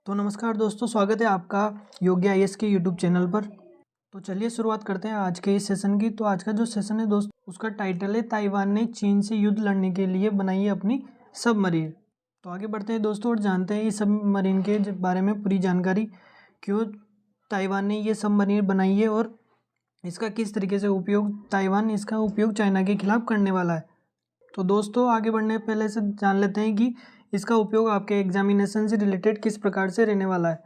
तो नमस्कार दोस्तों, स्वागत है आपका योग्य आईएएस के यूट्यूब चैनल पर। तो चलिए शुरुआत करते हैं आज के इस सेशन की। तो आज का जो सेशन है दोस्त, उसका टाइटल है ताइवान ने चीन से युद्ध लड़ने के लिए बनाई है अपनी सबमरीन। तो आगे बढ़ते हैं दोस्तों और जानते हैं इस सबमरीन के बारे में पूरी जानकारी। क्यों ताइवान ने ये सबमरीन बनाई है और इसका किस तरीके से उपयोग ताइवान इसका उपयोग चाइना के खिलाफ करने वाला है। तो दोस्तों आगे बढ़ने पहले से जान लेते हैं कि इसका उपयोग आपके एग्जामिनेशन से रिलेटेड किस प्रकार से रहने वाला है।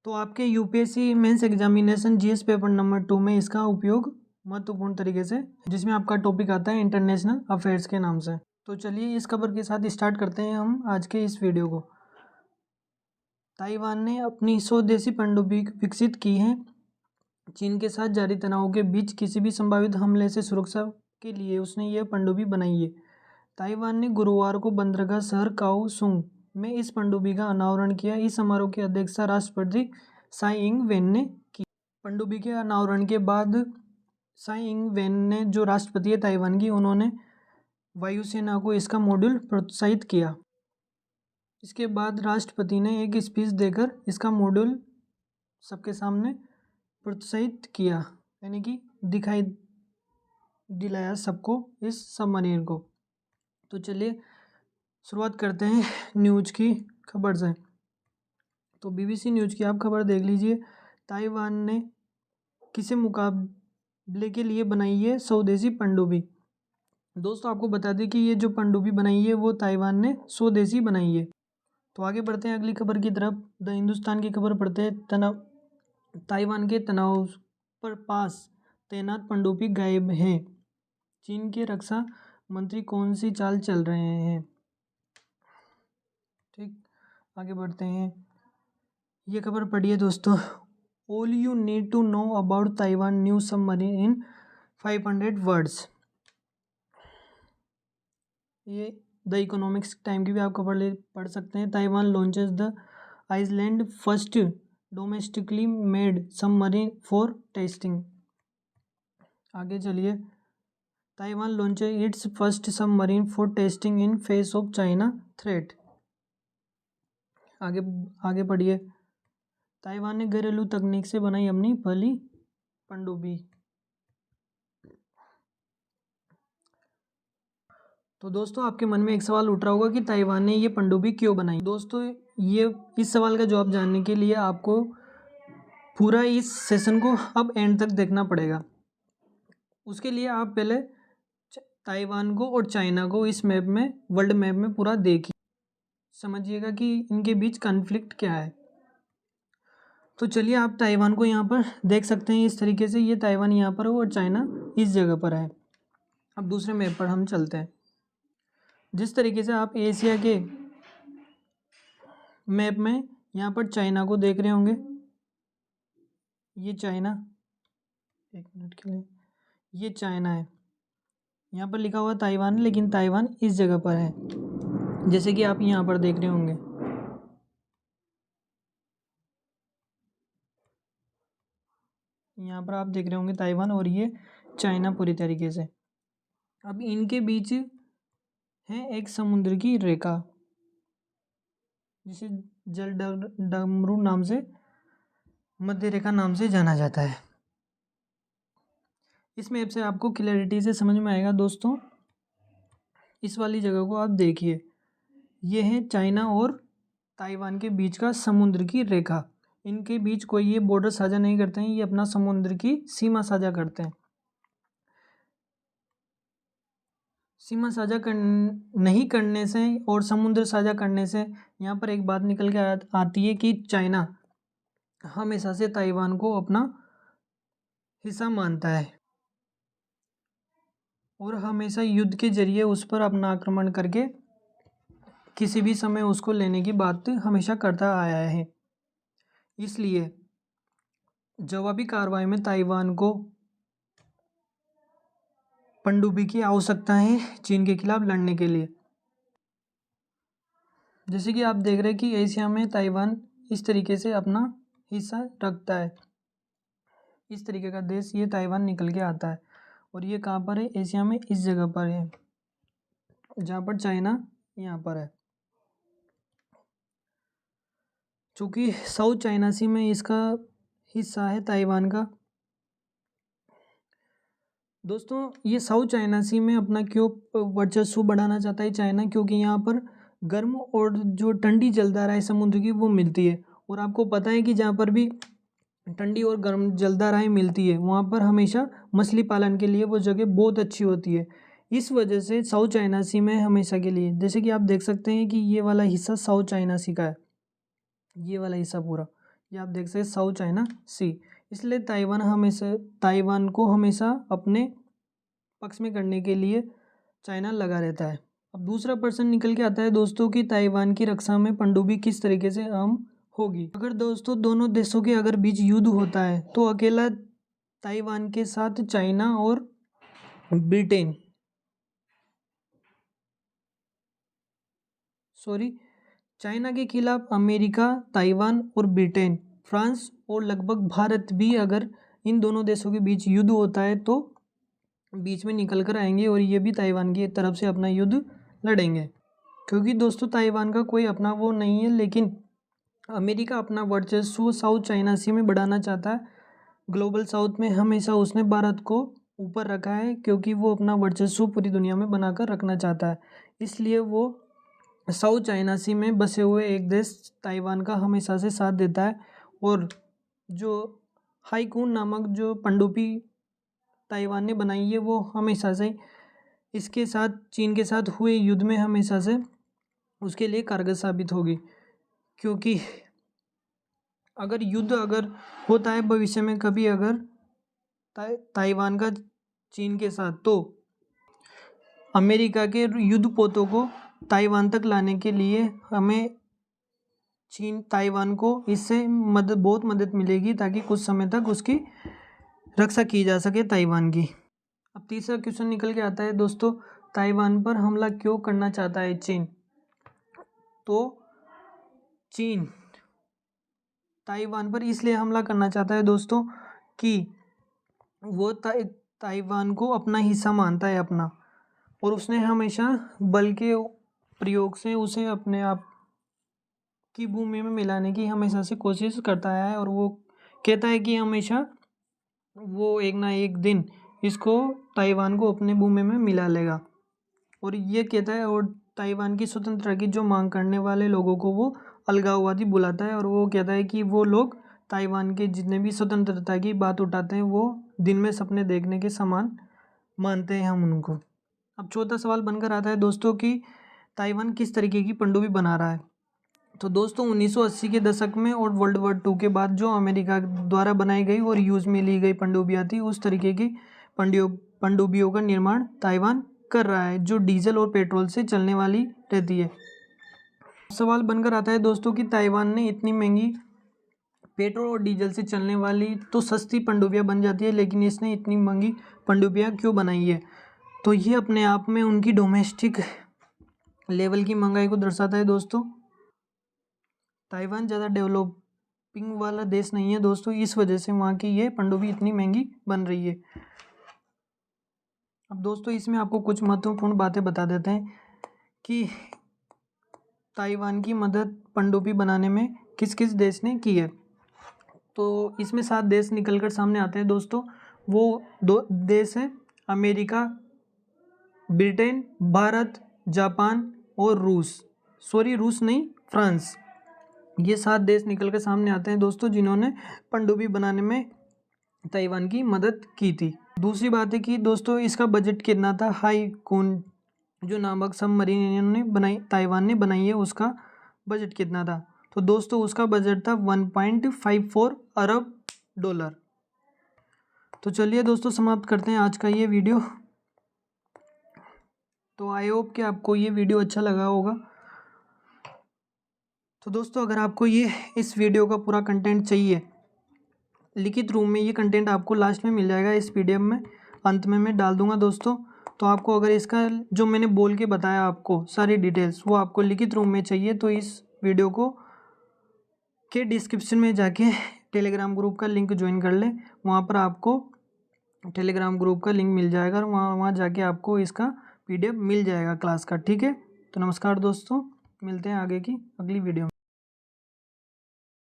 तो आपके UPSC mains examination GS paper number 2 में इसका उपयोग महत्वपूर्ण तरीके से, जिसमें आपका टॉपिक आता है इंटरनेशनल अफेयर्स के नाम से। तो चलिए इस खबर के साथ स्टार्ट करते हैं हम आज के इस वीडियो को। ताइवान ने अपनी स्वदेशी पनडुब्बी विकसित की है। चीन के साथ जारी तनाव के बीच किसी भी संभावित हमले से सुरक्षा के लिए उसने ये पनडुब्बी बनाई है। ताइवान ने गुरुवार को बंदरगाह शहर काओसुंग में इस पनडुब्बी का अनावरण किया। इस समारोह की अध्यक्षता राष्ट्रपति साई इंग वेन ने की। पनडुब्बी के अनावरण के बाद साई इंग वेन ने, जो राष्ट्रपति है ताइवान की, उन्होंने वायुसेना को इसका मॉड्यूल प्रोत्साहित किया। इसके बाद राष्ट्रपति ने एक स्पीच देकर इसका मॉड्यूल सबके सामने प्रोत्साहित किया, यानी कि दिखाई दिलाया सबको इस सबमरीन को। तो चलिए शुरुआत करते हैं न्यूज की खबर से। तो बीबीसी न्यूज की आप खबर देख लीजिए। ताइवान ने किसी मुकाबले के लिए बनाई है स्वदेशी पनडुब्बी। दोस्तों आपको बता दें कि ये जो पनडुब्बी बनाई है वो ताइवान ने स्वदेशी बनाई है। तो आगे बढ़ते हैं अगली खबर की तरफ। द हिंदुस्तान की खबर पढ़ते हैं। ताइवान के तनाव पर पास तैनात पनडुब्बी गायब हैं। चीन के रक्षा मंत्री कौन सी चाल चल रहे हैं। ठीक, आगे बढ़ते हैं। ये खबर पढ़िए दोस्तों। All you need to know about Taiwan new submarine in 500 words. ये द इकोनॉमिक्स टाइम की भी आप खबर पढ़ सकते हैं। Taiwan launches the island first domestically made submarine for testing. आगे चलिए। Taiwan launches its first submarine for testing in face of China threat. आगे पढ़िए। ताइवान ने घरेलू तकनीक से बनाई अपनी पहली पनडुब्बी। तो दोस्तों आपके मन में एक सवाल उठ रहा होगा कि ताइवान ने ये पनडुब्बी क्यों बनाई। दोस्तों ये इस सवाल का जवाब जानने के लिए आपको पूरा इस सेशन को अब एंड तक देखना पड़ेगा। उसके लिए आप पहले ताइवान को और चाइना को इस मैप में, वर्ल्ड मैप में पूरा देखिए, समझिएगा कि इनके बीच कॉन्फ्लिक्ट क्या है। तो चलिए आप ताइवान को यहाँ पर देख सकते हैं इस तरीके से। ये ताइवान यहाँ पर है और चाइना इस जगह पर है। अब दूसरे मैप पर हम चलते हैं। जिस तरीके से आप एशिया के मैप में यहाँ पर चाइना को देख रहे होंगे, ये चाइना, एक मिनट के लिए, ये चाइना है। यहाँ पर लिखा हुआ ताइवान, लेकिन ताइवान इस जगह पर है, जैसे कि आप यहाँ पर देख रहे होंगे। यहाँ पर आप देख रहे होंगे ताइवान और ये चाइना पूरी तरीके से। अब इनके बीच है एक समुद्र की रेखा, जिसे जल डमरू नाम से, मध्य रेखा नाम से जाना जाता है। इस मैप से आपको क्लैरिटी से समझ में आएगा दोस्तों। इस वाली जगह को आप देखिए, ये है चाइना और ताइवान के बीच का समुद्र की रेखा। इनके बीच कोई ये बॉर्डर साझा नहीं करते हैं, ये अपना समुद्र की सीमा साझा करते हैं। सीमा साझा नहीं करने से और समुद्र साझा करने से यहाँ पर एक बात निकल के आती है कि चाइना हमेशा से ताइवान को अपना हिस्सा मानता है और हमेशा युद्ध के जरिए उस पर अपना आक्रमण करके किसी भी समय उसको लेने की बात हमेशा करता आया है। इसलिए जवाबी कार्रवाई में ताइवान को पनडुब्बी की आवश्यकता है चीन के खिलाफ लड़ने के लिए। जैसे कि आप देख रहे हैं कि एशिया में ताइवान इस तरीके से अपना हिस्सा रखता है। इस तरीके का देश ये ताइवान निकल के आता है और ये कहाँ पर है, एशिया में इस जगह पर है, जहाँ पर चाइना यहाँ पर है। चूँकि साउथ चाइना सी में इसका हिस्सा है ताइवान का। दोस्तों ये साउथ चाइना सी में अपना क्यों वर्चस्व बढ़ाना चाहता है चाइना, क्योंकि यहाँ पर गर्म और जो ठंडी जलधाराएं समुद्र की वो मिलती है। और आपको पता है कि जहाँ पर भी ठंडी और गर्म जलधाराएं मिलती है वहाँ पर हमेशा मछली पालन के लिए वो जगह बहुत अच्छी होती है। इस वजह से साउथ चाइना सी में हमेशा के लिए, जैसे कि आप देख सकते हैं कि ये वाला हिस्सा साउथ चाइना सी का है, ये वाला हिस्सा पूरा ये आप देख सकते हैं साउथ चाइना सी। इसलिए ताइवान को हमेशा अपने पक्ष में करने के लिए चाइना लगा रहता है। अब दूसरा प्रश्न निकल के आता है दोस्तों कि ताइवान की रक्षा में पनडुब्बी किस तरीके से अहम होगी। अगर दोस्तों दोनों देशों के अगर बीच युद्ध होता है तो अकेला ताइवान के साथ चाइना और ब्रिटेन चाइना के खिलाफ अमेरिका, ताइवान और ब्रिटेन, फ्रांस और लगभग भारत भी अगर इन दोनों देशों के बीच युद्ध होता है तो बीच में निकल कर आएंगे और ये भी ताइवान की तरफ से अपना युद्ध लड़ेंगे। क्योंकि दोस्तों ताइवान का कोई अपना वो नहीं है, लेकिन अमेरिका अपना वर्चस्व साउथ चाइना सी में बढ़ाना चाहता है। ग्लोबल साउथ में हमेशा उसने भारत को ऊपर रखा है क्योंकि वो अपना वर्चस्व पूरी दुनिया में बनाकर रखना चाहता है। इसलिए वो साउथ चाइना सी में बसे हुए एक देश ताइवान का हमेशा से साथ देता है। और जो हाईकून नामक जो पनडुब्बी ताइवान ने बनाई है वो हमेशा से इसके साथ चीन के साथ हुए युद्ध में हमेशा से उसके लिए कारगर साबित होगी। क्योंकि अगर युद्ध अगर होता है भविष्य में कभी अगर ताइवान का चीन के साथ, तो अमेरिका के युद्धपोतों को ताइवान तक लाने के लिए हमें ताइवान को इससे बहुत मदद मिलेगी ताकि कुछ समय तक उसकी रक्षा की जा सके ताइवान की। अब तीसरा क्वेश्चन निकल के आता है दोस्तों, ताइवान पर हमला क्यों करना चाहता है चीन। तो चीन ताइवान पर इसलिए हमला करना चाहता है दोस्तों कि वो ताइवान को अपना हिस्सा मानता है अपना, और उसने हमेशा बल के प्रयोग से उसे अपने आप की भूमि में मिलाने की हमेशा से कोशिश करता है। और वो कहता है कि हमेशा वो एक ना एक दिन इसको ताइवान को अपने भूमि में मिला लेगा। और ये कहता है, और ताइवान की स्वतंत्रता की जो मांग करने वाले लोगों को वो अलगाववादी बुलाता है। और वो कहता है कि वो लोग ताइवान के जितने भी स्वतंत्रता की बात उठाते हैं वो दिन में सपने देखने के समान मानते हैं हम उनको। अब चौथा सवाल बनकर आता है दोस्तों कि ताइवान किस तरीके की पनडुब्बी बना रहा है। तो दोस्तों 1980 के दशक में और वर्ल्ड वॉर 2 के बाद जो अमेरिका द्वारा बनाई गई और यूज़ में ली गई पनडुब्बियाँ थी, उस तरीके की पनडुब्बियों का निर्माण ताइवान कर रहा है जो डीजल और पेट्रोल से चलने वाली रहती है। सवाल बनकर आता है दोस्तों कि ताइवान ने इतनी महंगी पेट्रोल और डीजल से चलने वाली तो सस्ती पनडुब्बियाँ बन जाती है, लेकिन इसने इतनी महंगी पनडुब्बियाँ क्यों बनाई है। तो ये अपने आप में उनकी डोमेस्टिक लेवल की महंगाई को दर्शाता है दोस्तों। ताइवान ज़्यादा डेवलपिंग वाला देश नहीं है दोस्तों, इस वजह से वहाँ की ये पनडुब्बी इतनी महंगी बन रही है। अब दोस्तों इसमें आपको कुछ महत्वपूर्ण बातें बता देते हैं कि ताइवान की मदद पनडुब्बी बनाने में किस किस देश ने की है। तो इसमें 7 देश निकल कर सामने आते हैं दोस्तों। वो 2 देश हैं अमेरिका, ब्रिटेन, भारत, जापान और रूस नहीं, फ्रांस। ये 7 देश निकल कर सामने आते हैं दोस्तों जिन्होंने पनडुब्बी बनाने में ताइवान की मदद की थी। दूसरी बात है कि दोस्तों इसका बजट कितना था। हाईकून जो नामक सबमरीन इन्होंने बनाई, ताइवान ने बनाई है, उसका बजट कितना था। तो दोस्तों उसका बजट था $1.54 अरब। तो चलिए दोस्तों समाप्त करते हैं आज का ये वीडियो। तो आई होप कि आपको ये वीडियो अच्छा लगा होगा। तो दोस्तों अगर आपको इस वीडियो का पूरा कंटेंट चाहिए लिखित रूप में, ये कंटेंट आपको लास्ट में मिल जाएगा इस पीडीएफ में, अंत में मैं डाल दूंगा दोस्तों। तो आपको अगर इसका जो मैंने बोल के बताया आपको सारी डिटेल्स वो आपको लिखित रूप में चाहिए तो इस वीडियो को के डिस्क्रिप्शन में जाके टेलीग्राम ग्रुप का लिंक ज्वाइन कर लें। वहाँ पर आपको टेलीग्राम ग्रुप का लिंक मिल जाएगा और वहाँ जाके आपको इसका पीडीएफ मिल जाएगा क्लास का। ठीक है, तो नमस्कार दोस्तों, मिलते हैं आगे की अगली वीडियो में।